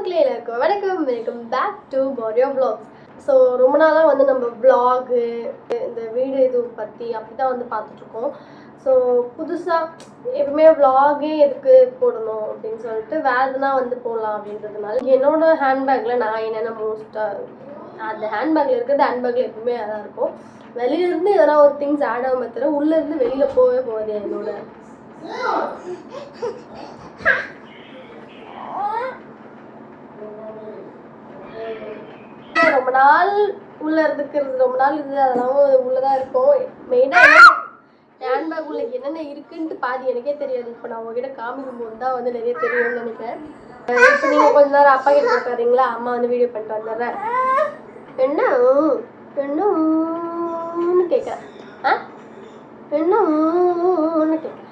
மக்களே எல்லாருக்கும் வணக்கம். Welcome back to Pariyo vlogs. So ரொம்ப நாளாக வந்து நம்ம வ்ளாகு இந்த வீடு இது பற்றி அப்படி தான் வந்து பார்த்துட்ருக்கோம். ஸோ புதுசாக எப்பவுமே வ்ளாகே எதுக்கு போடணும் அப்படின்னு சொல்லிட்டு வேறுனா வந்து போடலாம் அப்படின்றதுனால என்னோட ஹேண்ட்பேக்கில் நான் என்னென்ன மோஸ்ட்டாக அந்த ஹேண்ட்பேக்கில் இருக்கிறது ஹேண்ட்பேக்கில் எப்பவுமே அதான் இருக்கும். வெளியிலேருந்து எதனா ஒரு திங்ஸ் ஆட் ஆகாம தவிர உள்ளேருந்து வெளியில் போகவே போகாது. என்னோட ரொம்ப நாள் உள்ள இருக்கிறது ரொம்ப நாள் இது அதெல்லாம் உள்ளதான் இருக்கும். மெயினாக ஹேண்ட்பேக் உள்ள என்னென்ன இருக்குன்ட்டு பாதி எனக்கே தெரியாது. இப்போ நான் உங்ககிட்ட காமிக்கும் போது தான் வந்து நிறைய தெரியும்னு நினைக்கிறேன். இப்போ நீங்கள் கொஞ்ச நேரம் அப்பா கிட்ட உட்காருங்களா, அம்மா வந்து வீடியோ பண்ணிட்டு வந்துடுறேன். என்ன என்னன்னு கேட்குறேன். என்னன்னு கேட்குறேன்.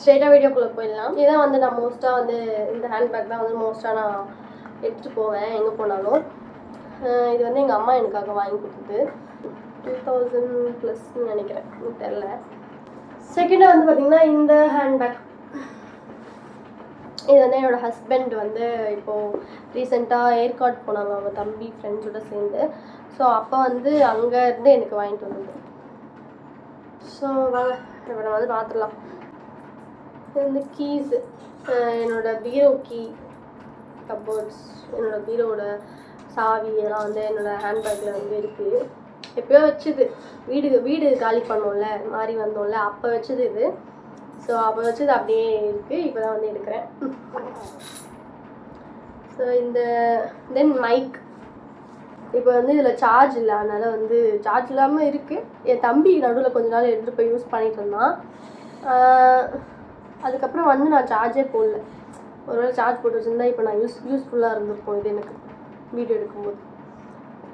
ஸ்ட்ரெயிட்டாக வீடியோக்குள்ளே போயிடலாம். இதான் வந்து நான் மோஸ்ட்டாக வந்து இந்த ஹேண்ட்பேக் தான் வந்து மோஸ்ட்டாக நான் எடுத்துகிட்டு போவேன் எங்கே போனாலும். இது வந்து எங்கள் அம்மா எனக்காக வாங்கி கொடுத்தது. 2000+ நினைக்கிறேன், எனக்கு தெரில. செகண்டாக வந்து பார்த்திங்கன்னா இந்த ஹேண்ட்பேக். இது வந்து என்னோடய ஹஸ்பண்ட் வந்து இப்போது ரீசெண்டாக ஏற்காடு போனாங்க அவங்க தம்பி ஃப்ரெண்ட்ஸோடு சேர்ந்து. ஸோ அப்போ வந்து அங்கே இருந்து எனக்கு வாங்கிட்டு வந்தது. ஸோ வாங்க இப்போ நம்ம வந்து பார்த்துடலாம். இது வந்து கீஸு, என்னோடய பீரோ கீ, கப்போர்ட்ஸ், என்னோடய பீரோட சாவி இதெல்லாம் வந்து என்னோடய ஹேண்ட்பேக்கில் வந்து இருக்குது. எப்போயோ வச்சுது, வீடு காலி பண்ணோம்ல மாறி வந்தோம்ல அப்போ வச்சது இது. ஸோ அப்போ வச்சது அப்படியே இருக்குது. இப்போ தான் வந்து எடுக்கிறேன். ஸோ இந்த தென் மைக். இப்போ வந்து இதில் சார்ஜ் இல்லை, அதனால் வந்து சார்ஜ் இல்லாமல் இருக்குது. என் தம்பி நடுவில் கொஞ்ச நாள் எடுத்துகிட்டு போய் யூஸ் பண்ணிகிட்டு இருந்தான். அதுக்கப்புறம் வந்து நான் சார்ஜே போடல. ஒருவேளை சார்ஜ் போட்டு வச்சுருந்தா இப்போ நான் யூஸ்ஃபுல்லாக இருந்திருக்கும் இது எனக்கு வீடியோ எடுக்கும்போது.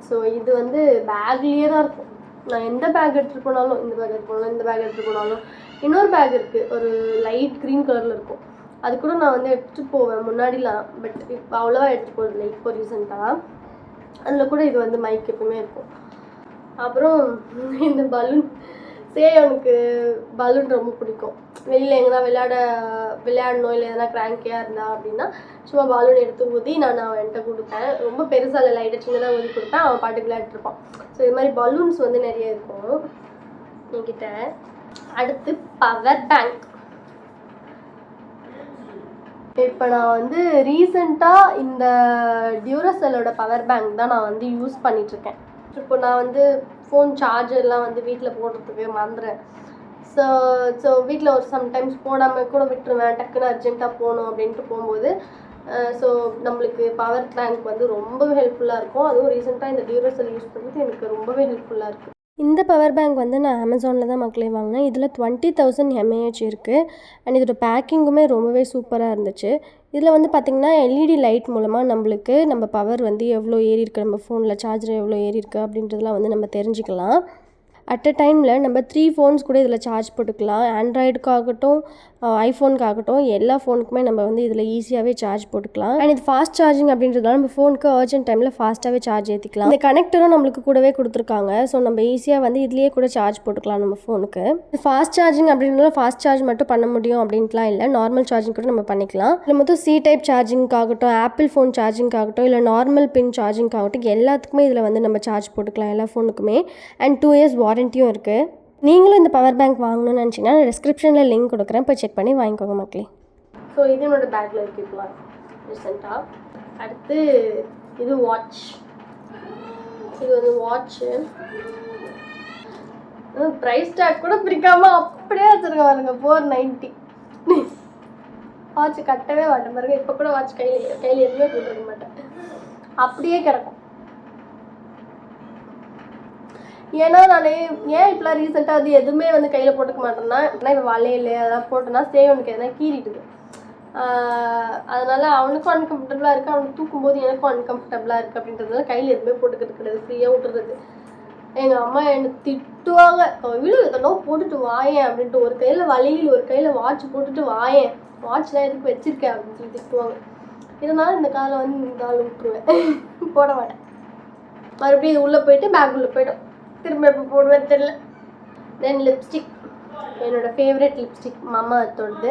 ஸோ இது வந்து பேக்லேயே தான் இருக்கும். நான் எந்த பேக் எடுத்துகிட்டு போனாலும், இந்த பேக் எடுத்து போனாலும், இந்த பேக் எடுத்துகிட்டு போனாலும், இன்னொரு பேக் இருக்குது ஒரு லைட் க்ரீன் கலரில் இருக்கும். அது கூட நான் வந்து எடுத்துகிட்டு போவேன் முன்னாடிலாம். பட் இப்போ அவ்வளோவா எடுத்துகிட்டு போகிறதில்ல இப்போ ரீசெண்டாக. அதில் கூட இது வந்து மைக் எப்பவுமே இருக்கும். அப்புறம் இந்த பலூன், அவனுக்கு பலூன் ரொம்ப பிடிக்கும். வெளியில் எங்கன்னா விளையாடணும் இல்லை எதனா கிராங்கியாக இருந்தா அப்படின்னா சும்மா பலூன் எடுத்து ஊதி நான் அவன்கிட்ட கொடுப்பேன். ரொம்ப பெருசாக இல்லை, லைட்டாக சின்னதாக ஊதி கொடுப்பேன். அவன் பாட்டுக்கு விளையாட்டுருப்பான். ஸோ இது மாதிரி பலூன்ஸ் வந்து நிறைய இருக்கும் என்கிட்ட. அடுத்து பவர் பேங்க். இப்போ நான் வந்து ரீசெண்டாக இந்த டியூராசெல்லோட பவர் பேங்க் தான் நான் வந்து யூஸ் பண்ணிகிட்ருக்கேன். இப்போ நான் வந்து ஃபோன் சார்ஜர்லாம் வந்து வீட்டில் போடுறதுக்கு மறந்துடுறேன். ஸோ வீட்டில் ஒரு சம்டைம்ஸ் போடாமல் கூட விட்டுருவேன். டக்குன்னு அர்ஜென்ட்டாக போகணும் அப்படின்ட்டு போகும்போது ஸோ நம்மளுக்கு பவர் பேங்க் வந்து ரொம்பவே ஹெல்ப்ஃபுல்லாக இருக்கும். அதுவும் ரீசெண்டாக இந்த டியூராசெல் யூஸ் பண்ணுறது எனக்கு ரொம்பவே ஹெல்ப்ஃபுல்லாக இருக்குது. இந்த பவர் பேங்க் வந்து நான் அமேசானில் தான் மக்களே வாங்கினேன். இதில் 20,000 mAh இருக்குது. அண்ட் இதோட பேக்கிங்குமே ரொம்பவே சூப்பராக இருந்துச்சு. இதில் வந்து பார்த்திங்கன்னா எல்இடி லைட் மூலமாக நம்மளுக்கு நம்ம பவர் வந்து எவ்வளோ ஏறி இருக்குது, நம்ம ஃபோனில் சார்ஜர் எவ்வளோ ஏறி இருக்குது அப்படின்றதெல்லாம் வந்து நம்ம தெரிஞ்சுக்கலாம். அட் அ டைமில் நம்ம 3 ஃபோன்ஸ் கூட இதில் சார்ஜ் போட்டுக்கலாம். ஆண்ட்ராய்டுக்காகட்டும் ஐஃபோனுக்காகட்டும் எல்லா ஃபோனுக்குமே நம்ம வந்து இதில் ஈஸியாகவே சார்ஜ் போட்டுக்கலாம். அண்ட் இது ஃபாஸ்ட் சார்ஜிங் அப்படின்றதால நம்ம ஃபோனுக்கு அர்ஜென்ட் டைமில் ஃபாஸ்ட்டாகவே சார்ஜ் ஏற்றிக்கலாம். இந்த கனெக்டரும் நம்மளுக்கு கூடவே கொடுத்துருக்காங்க. ஸோ நம்ம ஈஸியாக வந்து இதுலேயே கூட சார்ஜ் போட்டுக்கலாம் நம்ம ஃபோனுக்கு. ஃபாஸ்ட் சார்ஜிங் அப்படின்றதால ஃபாஸ்ட் சார்ஜ் மட்டும் பண்ண முடியும் அப்படின்ட்டுலாம் இல்லை, நார்மல் சார்ஜிங் கூட நம்ம பண்ணிக்கலாம். இல்லை மொத்தம் C டைப் சார்ஜிங்காகட்டும், ஆப்பிள் ஃபோன் சார்ஜிங்காகட்டும், இல்லை நார்மல் பின் சார்ஜிங்காகட்டும் எல்லாத்துக்குமே இதில் வந்து நம்ம சார்ஜ் போட்டுக்கலாம் எல்லா ஃபோனுக்குமே. அண்ட் 2 years வாரண்டியும் இருக்குது. நீங்களும் இந்த பவர் பேங்க் வாங்கணும்னு நினச்சிங்கன்னா நான் டிஸ்கிரிப்ஷனில் லிங்க் கொடுக்குறேன், போய் செக் பண்ணி வாங்கிக்கோங்க மக்களே. ஸோ இது என்னோடய பேக்கில் இருக்குது இப்போ ரீசெண்டாக. அடுத்து இது வாட்ச். இது வந்து வாட்ச்சு ப்ரைஸ் டேக் கூட பிரிக்காமல் அப்படியே வச்சுருக்க பாருங்க. 490. வாட்ச் கட்டவே மாட்டேன் பாருங்க. இப்போ கூட வாட்ச் கையில் எதுவுமே போட்டுருக்க மாட்டேன், அப்படியே கிடக்கும். ஏன்னா நான் ஏன் இப்போலாம் ரீசெண்டாக அது எதுவுமே வந்து கையில் போட்டுக்க மாட்டேன்னா, இப்போ வளையல் அதெல்லாம் போட்டோன்னா சேவனுக்கு எதனா கீறிட்டுது. அதனால் அவனுக்கும் அன்கம்ஃபர்டபுளாக இருக்குது, அவனுக்கு தூக்கும்போது எனக்கும் அன்கம்ஃபர்டபுளாக இருக்குது அப்படின்றதுனால கையில் எதுவுமே போட்டுக்கிறது கிடையாது, ஃப்ரீயாக விட்டுறது. எங்கள் அம்மா என்னை திட்டுவாங்க, வீடு எத்தனோ போட்டுட்டு வாயேன் அப்படின்ட்டு. ஒரு கையில் வளையல் ஒரு கையில் வாட்ச் போட்டுட்டு வாயேன், வாட்ச்லாம் எதுக்கு வச்சுருக்கேன் அப்படின்னு சொல்லி திட்டுவாங்க. இதனால் இந்த காலை வந்து இந்த காலை விட்டுருவேன், போட மாட்டேன். மறுபடியும் இது உள்ளே போயிட்டு பேக் உள்ளே போய்டும், திரும்ப எப்போ போடுவேன் தெரியல. தென் லிப்ஸ்டிக். என்னோடய ஃபேவரட் லிப்ஸ்டிக் மாமா அர்த்தோடது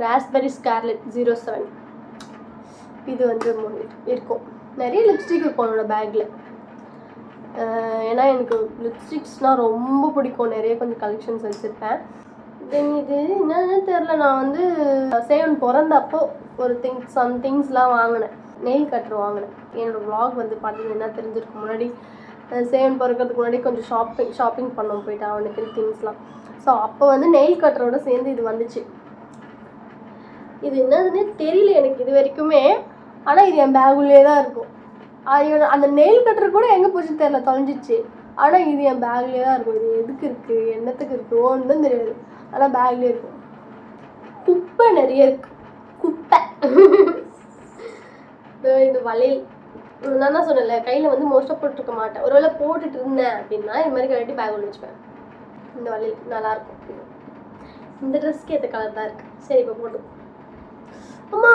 ராஸ்பெரி ஸ்கார்லெட் 07. இது வந்து இருக்கும். நிறைய லிப்ஸ்டிக் இருக்கும் என்னோட பேக்கில். ஏன்னா எனக்கு லிப்ஸ்டிக்ஸ்னால் ரொம்ப பிடிக்கும். நிறைய கொஞ்சம் கலெக்ஷன்ஸ் வச்சுருப்பேன். தென் இது என்னன்னு தெரில, நான் வந்து சேவன் பிறந்தப்போ ஒரு திங்ஸ்லாம் வாங்கினேன். நெயில் கட்டர் வாங்கினேன். என்னோடய vlog வந்து பார்த்தீங்கன்னா தெரிஞ்சிருக்கு. முன்னாடி சேவன் பிறக்கிறதுக்கு முன்னாடி கொஞ்சம் ஷாப்பிங் பண்ணோம் போயிட்டு அவனுக்கு திங்ஸ்லாம். ஸோ அப்போ வந்து நெயில் கட்டரோட சேர்ந்து இது வந்துச்சு. இது என்னதுன்னே தெரியல எனக்கு இது வரைக்குமே. ஆனால் இது என் பேகுள்ளே தான் இருக்கும். அந்த நெயில் கட்டர் கூட எங்கே போச்சுன்னு தெரியல, தொலைஞ்சிச்சு. ஆனால் இது என் பேக்லேயே தான் இருக்கும். இது எதுக்கு இருக்குது, என்னத்துக்கு இருக்குது ஒன்றும் தெரியாது. ஆனால் பேக்லேயே இருக்கும். குப்பை நிறைய இருக்கு, குப்பை. இந்த வளையல் நான் தான் சொன்னேன்ல, கையில் வந்து மோஸ்ட்டாக போட்டுருக்க மாட்டேன். ஒருவேளை போட்டுட்டு இருந்தேன் அப்படின்னா இது மாதிரி கழட்டி பேக் ஒன்று வச்சுப்பேன். இந்த வளையல் நல்லாயிருக்கும். இந்த ட்ரெஸ்க்கு ஏற்ற கலர் தான் இருக்குது. சரி இப்போ போட்டு. அம்மா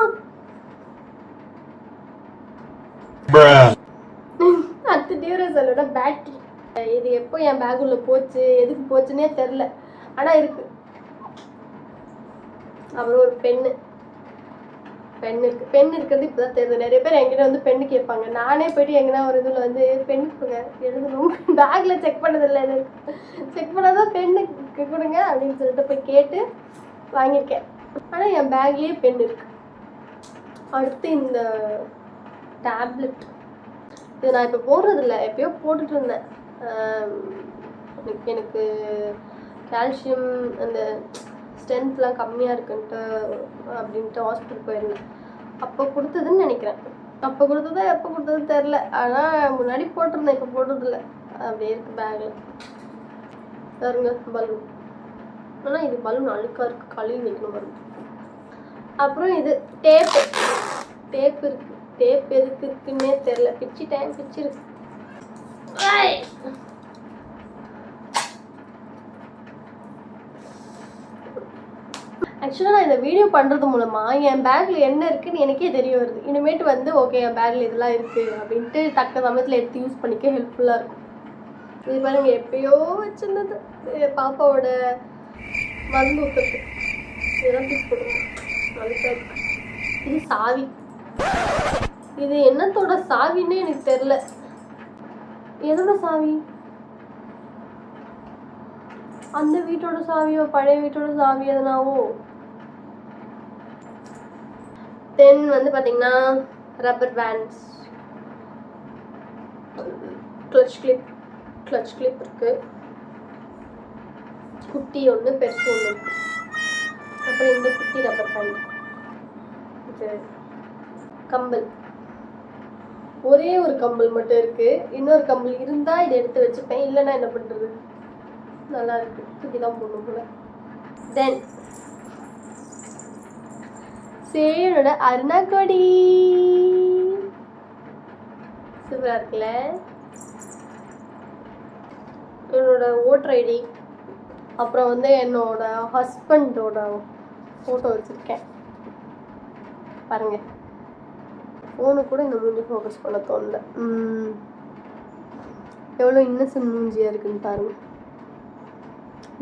அடுத்த டியூரசலோட பேட்டரி. இது எப்போ என் பேக் உள்ள போச்சு, எதுக்கு போச்சுன்னே தெரில. ஆனால் இருக்கு. அப்புறம் ஒரு பென்னு இருக்கு. பென் இருக்கிறது இப்போ தான் தெரியுது. நிறைய பேர் என்கிட்ட வந்து பெண்ணு கேட்பாங்க. நானே போய்ட்டு எங்கன்னா ஒரு இதில் வந்து பென் கொடுங்க எழுதணும். பேக்கில் செக் பண்ணதில்லை, இது செக் பண்ணாதான் பெண்ணு கொடுங்க அப்படின்னு சொல்லிட்டு போய் கேட்டு வாங்கியிருக்கேன். ஆனால் என் பேக்லேயே பென் இருக்கு. அடுத்து இந்த டேப்லெட், இது நான் இப்போ போடுறதில்ல, எப்பயோ போட்டுட்டு இருந்தேன். எனக்கு கால்சியம் அந்த ஸ்ட்ரென்த்லாம் கம்மியாக இருக்குன்ட்டு அப்படின்ட்டு ஹாஸ்பிட்டல் போயிருந்தேன். அப்போ கொடுத்ததுன்னு நினைக்கிறேன். அப்போ கொடுத்ததா எப்போ கொடுத்ததுன்னு தெரில. ஆனால் முன்னாடி போட்டிருந்தேன், இப்போ போடுறதில்ல. அப்படியே இருக்குது பேக்கில். பாருங்க பலூன். ஆனால் இது பலூன் அழுக்காக இருக்குது, கழுவி வைக்கணும் பாருங்க. அப்புறம் இது டேப்பு இருக்குது. டேப் எதுக்கு இருக்குன்னே தெரில, பிச்சிருக்கு. ஆக்சுவலாக நான் இந்த வீடியோ பண்ணுறது மூலமாக என் பேக்கில் என்ன இருக்குதுன்னு எனக்கே தெரிய வருது. இனிமேட்டு வந்து ஓகே என் பேக்கில் இதெல்லாம் இருக்குது அப்படின்ட்டு தக்க சமயத்தில் எடுத்து யூஸ் பண்ணிக்க ஹெல்ப்ஃபுல்லாக இருக்கும். இது பாருங்க எப்பயோ வச்சுருந்தது பாப்பாவோட மருந்து ஊற்றுறது. இதெல்லாம் தூக்கி போட்டுருவோம். நல்லா இருக்கு. இது சாவி. இது என்னத்தோட சாவின்னே எனக்கு தெரில. எதோட சாவி? அந்த வீட்டோட சாவியோ பழைய வீட்டோட சாவி எதனாவோ. தென் வந்து பார்த்தீங்கன்னா ரப்பர் பேண்ட்ஸ், கிளச் கிளிப் இருக்கு. குட்டி ஒன்று பெருசு ஒன்று இருக்கு. அப்புறம் இந்த குட்டி ரப்பர் பேண்ட். இது கம்பல், ஒரே ஒரு கம்பல் மட்டும் இருக்கு. இன்னொரு கம்பல் இருந்தால் இதை எடுத்து வச்சுப்பேன், இல்லைன்னா என்ன பண்ணுறது. நல்லா இருக்கு, தூக்கி தான் போடணும் போல. தென் சேனோட அருணாக்கொடி சூப்பராக இருக்குல்ல. என்னோட ஓட்டர் ஐடி, அப்புறம் வந்து என்னோட ஹஸ்பண்டோட ஃபோட்டோ வச்சுருக்கேன் பாருங்க. ஃபோனு கூட இந்த மூஞ்சி ஃபோக்கஸ் பண்ண தோணல. எவ்வளோ இன்னசென்ட் மூஞ்சியாக இருக்குன்னு பாருங்க.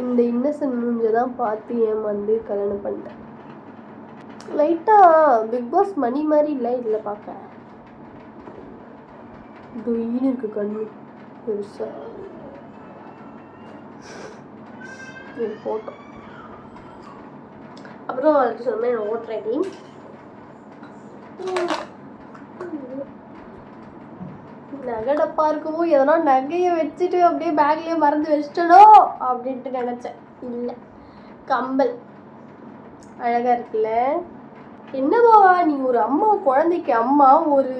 இந்த இன்னசென்ட் மூஞ்சியை தான் பார்த்து ஏமாந்து கல்யாணம் பண்ணிட்டேன். லைட்டாக பிக் பாஸ் மணி மாதிரி இல்லை இதில் பார்க்க. டொயின்னு இருக்கு கண்ணு பெருசா. ஃபோட்டோ அப்புறம் அதுக்கு சொன்ன என்னோட ஓட்டர் ஐடி. நகை டப்பா இருக்கவோ எதனா நகையை வச்சுட்டு அப்படியே பேக்லேயே மறந்து வச்சிட்டனோ அப்படின்ட்டு நினச்சேன். இல்லை, கம்பல் அழகாக இருக்குல்ல. என்னவாவா நீ ஒரு அம்மா, குழந்தைக்கு அம்மா, ஒரு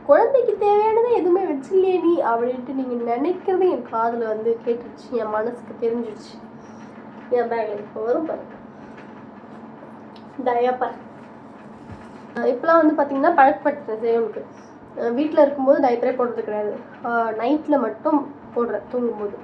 குழந்தைக்கு தேவையானதை எதுவுமே வச்சில்லையே நீ அப்படின்ட்டு நீங்கள் நினைக்கிறது என் காதில் வந்து கேட்டுருச்சு, என் மனசுக்கு தெரிஞ்சிடுச்சு. என் பேக்கில் இப்போ வரும் பாருங்க டயப்பர். இப்போலாம் வந்து பார்த்தீங்கன்னா பழக்கப்பட்டேன் சேவனுக்கு. வீட்டில் இருக்கும்போது டைப்பரே போடுறது கிடையாது, நைட்டில் மட்டும் போடுறேன் தூங்கும்போது.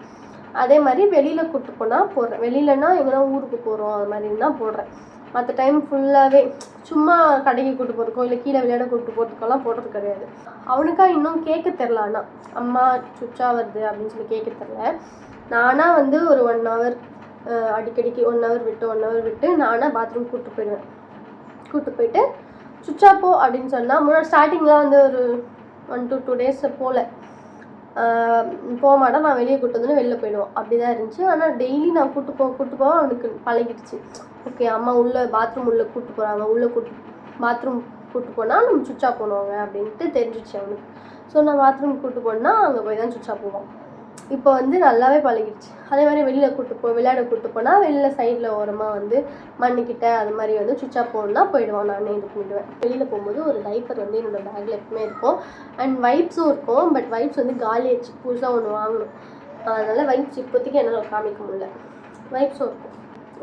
அதே மாதிரி வெளியில் கூப்பிட்டு போனால் போடுறேன். வெளியிலனா எங்கன்னா ஊருக்கு போகிறோம் அது மாதிரினா போடுறேன். மற்ற டைம் ஃபுல்லாகவே சும்மா கடைக்கு கூப்பிட்டு போகிறதுக்கோ இல்லை கீழே விளையாட கூப்பிட்டு போகிறதுக்கெல்லாம் போடுறது கிடையாது. அவனுக்கா இன்னும் கேட்க தெரில. ஆனால் அம்மா சுச்சா வருது அப்படின்னு சொல்லி கேட்க தெரில. நானாக வந்து ஒரு 1 hour அடிக்கடிக்கு 1 hour விட்டு நானாக பாத்ரூம் கூப்பிட்டு போயிடுவேன். கூப்பிட்டு போயிட்டு சுவிட்ச் ஆஃபோ அப்படின்னு சொன்னால் முன்னாடி ஸ்டார்டிங்லாம் வந்து ஒரு 1 to 2 days போகல, போக மாட்டேன். நான் வெளியே கூட்டு வந்து வெளில போயிடுவோம், அப்படி தான் இருந்துச்சு. ஆனால் டெய்லி நான் கூட்டு போக அவனுக்கு பழகிடுச்சு. ஓகே, அம்மா உள்ளே பாத்ரூம் உள்ளே கூப்பிட்டு போகிறாங்க, உள்ளே பாத்ரூம் கூப்பிட்டு போனால் நம்ம சுவிட்ச் ஆஃப் பண்ணுவாங்க அப்படின்ட்டு தெரிஞ்சிச்சு அவனுக்கு. ஸோ நான் பாத்ரூம் கூப்பிட்டு போனால் அங்கே போய் தான் சுவிட்ச் ஆஃப் போவோம். இப்போ வந்து நல்லாவே பழகிடுச்சு. அதே மாதிரி வெளியில் விளையாட கூப்பிட்டு போனால் வெளியில் சைடில் ஓரமாக வந்து மண்ணுக்கிட்ட அது மாதிரி வந்து சுவிட்ச் ஆஃப் போகணுன்னா போயிடுவான். நானே இது பண்ணிவிடுவேன். வெளியில் போகும்போது ஒரு டைப்பர் வந்து என்னோடய பேக்கில் எப்பவுமே இருக்கும். அண்ட் வைப்ஸும் இருக்கும். பட் வைப்ஸ் வந்து காலி ஆயிடுச்சு, புதுசாக ஒன்று வாங்கணும். அதனால் வைப்ஸ் இப்போதைக்கு என்னால் காமிக்க முடியல. வைப்ஸும் இருக்கும்,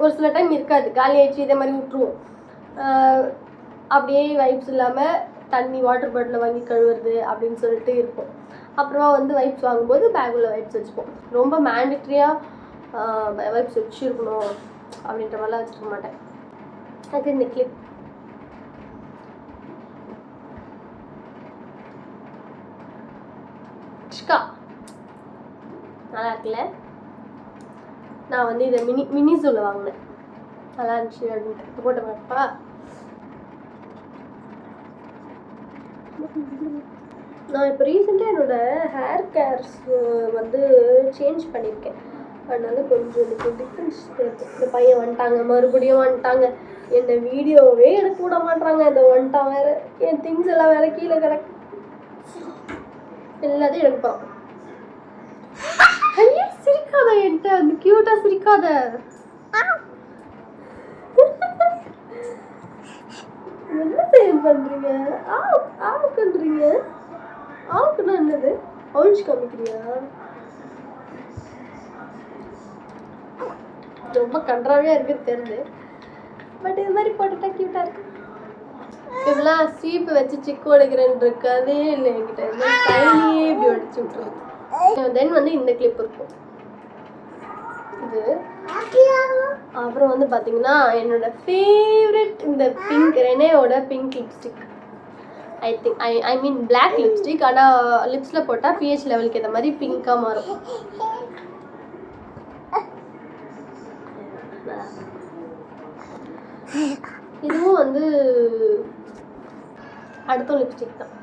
ஒரு சில டைம் இருக்காது, காலி ஆயிடுச்சு, இதே மாதிரி விட்ருவோம். அப்படியே வைப்ஸ் இல்லாமல் தண்ணி வாட்டர் பாட்டில் வாங்கி கழுவுறது அப்படின்னு சொல்லிட்டு இருக்கும். அப்புறமா வந்து வைப்ஸ் வாங்கும்போது பேக்கில் வைப்ஸ் வச்சுப்போம். ரொம்ப மேண்டட்ரியாக வைப்ஸ் வச்சுருக்கணும் அப்படின்ற மாதிரிலாம் வச்சுருக்க மாட்டேன். அது இந்த கிளிப் நல்லா இருக்குல்ல. நான் வந்து இதை மினிஸில் வாங்கினேன், நல்லா இருந்துச்சு அப்படின்ட்டு போட்ட மாட்டப்பா. நான் இப்போ ரீசெண்டாக என்னோடய ஹேர் கேர்ஸ் வந்து சேஞ்ச் பண்ணியிருக்கேன். அதனால கொஞ்சம் எனக்கு டிஃப்ரென்ஸ் தெரியுது. இந்த பையன் வந்துட்டாங்க, மறுபடியும் வந்துட்டாங்க. என்னை வீடியோவே எடுக்க விட மாட்டாங்க. இந்த வந்துட்டான் வேறு, என் திங்ஸ் எல்லாம் வேறு கீழே கிடக்கு, எல்லாத்தையும் எடுப்பான். ஐயா சிரிக்காத, என்கிட்ட வந்து க்யூட்டாக சிரிக்காத. என்ன செய்ய பண்ணுறீங்க? ஆவுக்குன்றீங்க. ஆவுக்குன்னா என்னது? ஒழிச்சு காமிக்கிறியா? ரொம்ப கன்றாவியாக இருக்குது தெரிஞ்சு, பட் இது மாதிரி போட்டுட்டா க்யூட்டாக இருக்கு. இப்படிலாம் சீப்பு வச்சு சிக்கு உடைக்கிறேன்னு இருக்காதே இல்லை என்கிட்ட. கையிலேயே இப்படி உடைச்சி விட்டுருது. தென் வந்து இந்த கிளிப் இருக்கும் இது. அப்புறம் வந்து பார்த்தீங்கன்னா என்னோட ஃபேவரட் இந்த பிங்க் ரெனேவோட பிங்க் லிப்ஸ்டிக். ஐ மீன் பிளாக் லிப்ஸ்டிக். ஆனால் லிப்ஸில் போட்டால் பிஹெச் லெவலுக்கு ஏற்ற மாதிரி பிங்காக மாறும். இதுவும் வந்து அடுத்த லிப்ஸ்டிக் தான்.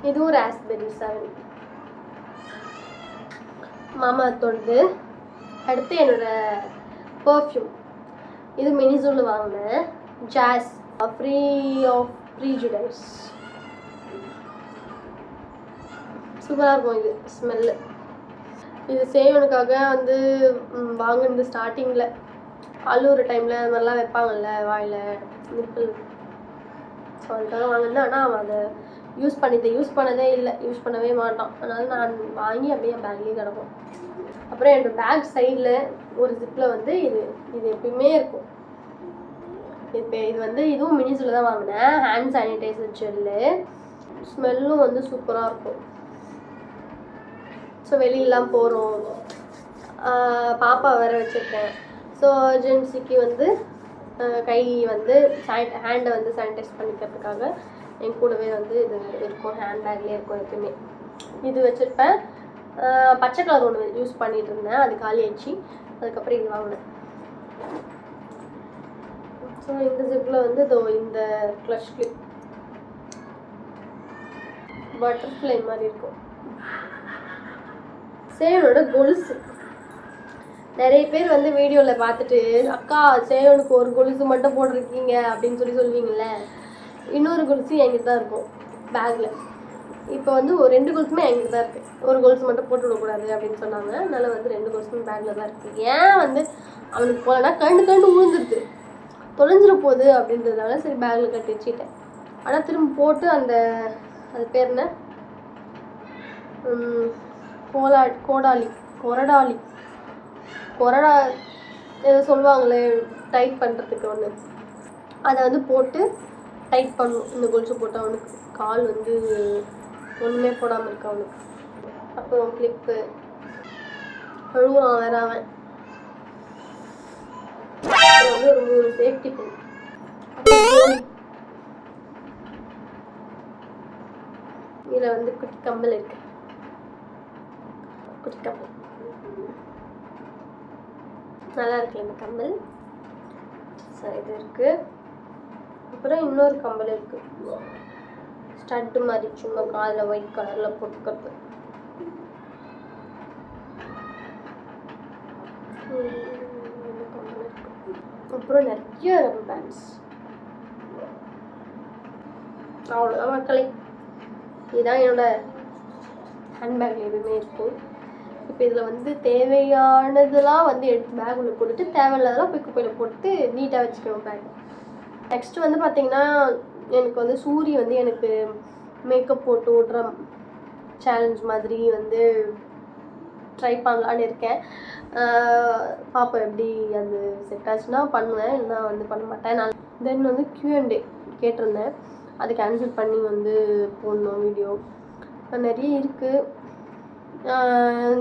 இதுவும் ராஸ்பெரி 7 மாமா தொடுது. அடுத்து என்னோட பர்ஃப்யூம், இது மினிசோவில் வாங்கினேன், ஜாஸ் ஃப்ரீ ஆஃப் ப்ரீஜுடைஸ். சூப்பராக இருக்கும் இது ஸ்மெல்லு. இது சேவனுக்காக வந்து வாங்கினது ஸ்டார்டிங்கில் அழுகுற டைமில் அது மாதிரிலாம் வைப்பாங்கல்ல வாயில் நிப்பிள். ஸோ அதுக்காக வாங்கினேன். ஆனால் அவன் அதை யூஸ் பண்ணதே இல்லை, யூஸ் பண்ணவே மாட்டான். அதனால் நான் வாங்கி அப்படியே என் பேக்லேயே கிடக்கும். அப்புறம் என்னோட பேக் சைடில் ஒரு ஜிப்பில் வந்து இது எப்பயுமே இருக்கும். இது வந்து இதுவும் மினிஸில் தான் வாங்கினேன், ஹேண்ட் சானிடைசர் ஜெல்லு. ஸ்மெல்லும் வந்து சூப்பராக இருக்கும். ஸோ வெளியெல்லாம் போகிறோம், பாப்பா வேற வச்சுருக்கேன். ஸோ அர்ஜென்சிக்கு வந்து கை வந்து ஹேண்டை வந்து சானிடைஸ் பண்ணிக்கிறதுக்காக என் கூடவே வந்து இது இருக்கும், ஹேண்ட் பேக்லேயே இருக்கும் எப்பயுமே. இது வச்சுருப்பேன். பச்சை கலர் ஒன்று யூஸ் பண்ணிகிட்டு இருந்தேன், அது காலி ஆயிடுச்சு. அதுக்கப்புறம் இது வாங்கினேன். ஸோ இந்த ஜிப்பில் வந்து இந்த க்ளட்ச் கிளிப் பட்டர்ஃப்ளை மாதிரி இருக்கும். சேவனோட கொலுசு. நிறைய பேர் வந்து வீடியோவில் பார்த்துட்டு அக்கா சேவனுக்கு ஒரு கொலுசு மட்டும் போட்டிருக்கீங்க அப்படின்னு சொல்லுவீங்கள்ல. இன்னொரு கொலுசு என்கிட்ட தான் இருக்கும் பேக்கில். இப்போ வந்து ஒரு 2 கொலுசுமே என்கிட்ட தான் இருக்குது. ஒரு கொலுசு மட்டும் போட்டு விடக்கூடாது அப்படின்னு சொன்னாங்க. அதனால் வந்து 2 கொலுசுமே பேக்கில் தான் இருக்குது. ஏன் வந்து அவனுக்கு போகலன்னா கண்டு விழுந்துருது, தொலைஞ்சிட போகுது அப்படின்றதுனால சரி பேக்கில் கட்டி வச்சுட்டேன். ஆனால் திரும்ப போட்டு அது பேர் என்ன, கொரடா ஏதோ சொல்லுவாங்களே டைட் பண்ணுறதுக்கு ஒன்று, அதை வந்து போட்டு டைட் பண்ணும். இந்த கொலுசு போட்டு அவனுக்கு கால் வந்து ஒன்றுமே போடாமல் இருக்கு அவனுக்கு. அப்புறம் கிளிப்பு அழுகுறான் வேற அவன். வந்து ஒரு 3 சேஃப்டி பின். இதில் வந்து குட்டி கம்பல் இருக்கு, குட்டி கம்பல் நல்லா இருக்கு இந்த கம்பல். ஸோ இது இருக்குது. அப்புறம் இன்னொரு கம்பல் இருக்குது, ஸ்டட்டு மாதிரி சும்மா காதில் ஒயிட் கலரில் போட்டுக்கிறது. அப்புறம் நிறைய ரப்பர் பேண்ட்ஸ். அவ்வளோதான் மக்களே, இதுதான் என்னோட ஹேண்ட்பேக்கில் எதுவுமே இருக்கும். இப்போ இதில் வந்து தேவையானதெல்லாம் வந்து எடுத்து பேக் உள்ள போட்டுட்டு தேவையில்லாதெல்லாம் போய் குப்பையில் போட்டு நீட்டாக வச்சுக்கணும் பேக். நெக்ஸ்ட்டு வந்து பார்த்திங்கன்னா எனக்கு வந்து சூரி வந்து எனக்கு மேக்கப் போட்டு விட்ற சேலஞ்ச் மாதிரி வந்து ட்ரை பண்ணலான்னு இருக்கேன். பார்ப்பேன் எப்படி அது செட் ஆச்சுன்னா பண்ணுவேன், இல்லைனா வந்து பண்ண மாட்டேன். நான் தென் வந்து Q&A கேட்டிருந்தேன், அதுக்கு ஆன்சர் பண்ணி வந்து போடணும் வீடியோ. நிறைய இருக்குது.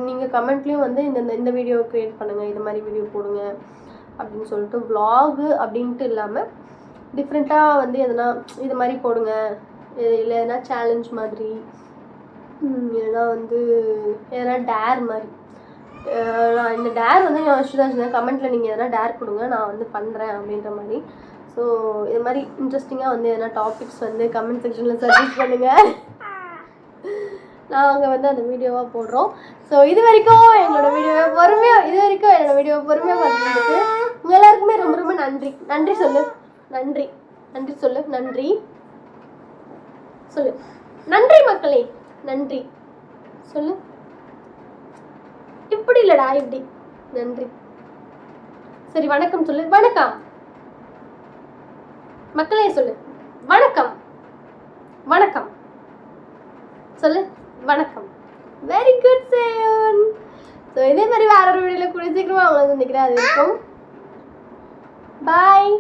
நீங்கள் கமெண்ட்லேயும் வந்து இந்த வீடியோ க்ரியேட் பண்ணுங்கள், இது மாதிரி வீடியோ போடுங்க அப்படின்னு சொல்லிட்டு vlog அப்படின்ட்டு இல்லாமல் டிஃப்ரெண்ட்டாக வந்து எதனா இது மாதிரி போடுங்க, இல்லை எதனா சேலஞ்ச் மாதிரி, இல்லைனா வந்து எதனா டேர் மாதிரி. நான் இந்த டேர் வந்து யோசிச்சு தான் சொன்னேன், கமெண்ட்டில் நீங்கள் எதனா டேர் கொடுங்க, நான் வந்து பண்ணுறேன் அப்படின்ற மாதிரி. ஸோ இது மாதிரி இன்ட்ரெஸ்டிங்காக வந்து எதனா டாபிக்ஸ் வந்து கமெண்ட் செக்ஷனில் சஜஸ்ட் பண்ணுங்கள், நாங்கள் வந்து அந்த வீடியோவாக போடுறோம். ஸோ இது வரைக்கும் என்னோடய வீடியோவை பொறுமையாக பார்த்துட்டு உங்கள் எல்லாருக்குமே ரொம்ப ரொம்ப நன்றி. நன்றி சொல்லு, நன்றி நன்றி சொல்லு, நன்றி சொல்லு, நன்றி மக்களே, நன்றி சொல்லு. இப்படி இல்லடா, இப்படி நன்றி. சரி வணக்கம் சொல்லு, வணக்கம் மக்களே சொல்லு, வணக்கம் வணக்கம் சொல்லு, வணக்கம். வெரி குட் சேன். ஸோ இதே மாதிரி வேற ஒரு வீடியோவில் கூட சீக்கிரமாக அவங்களை சந்திக்கிறேன். அது வரைக்கும் பாய்.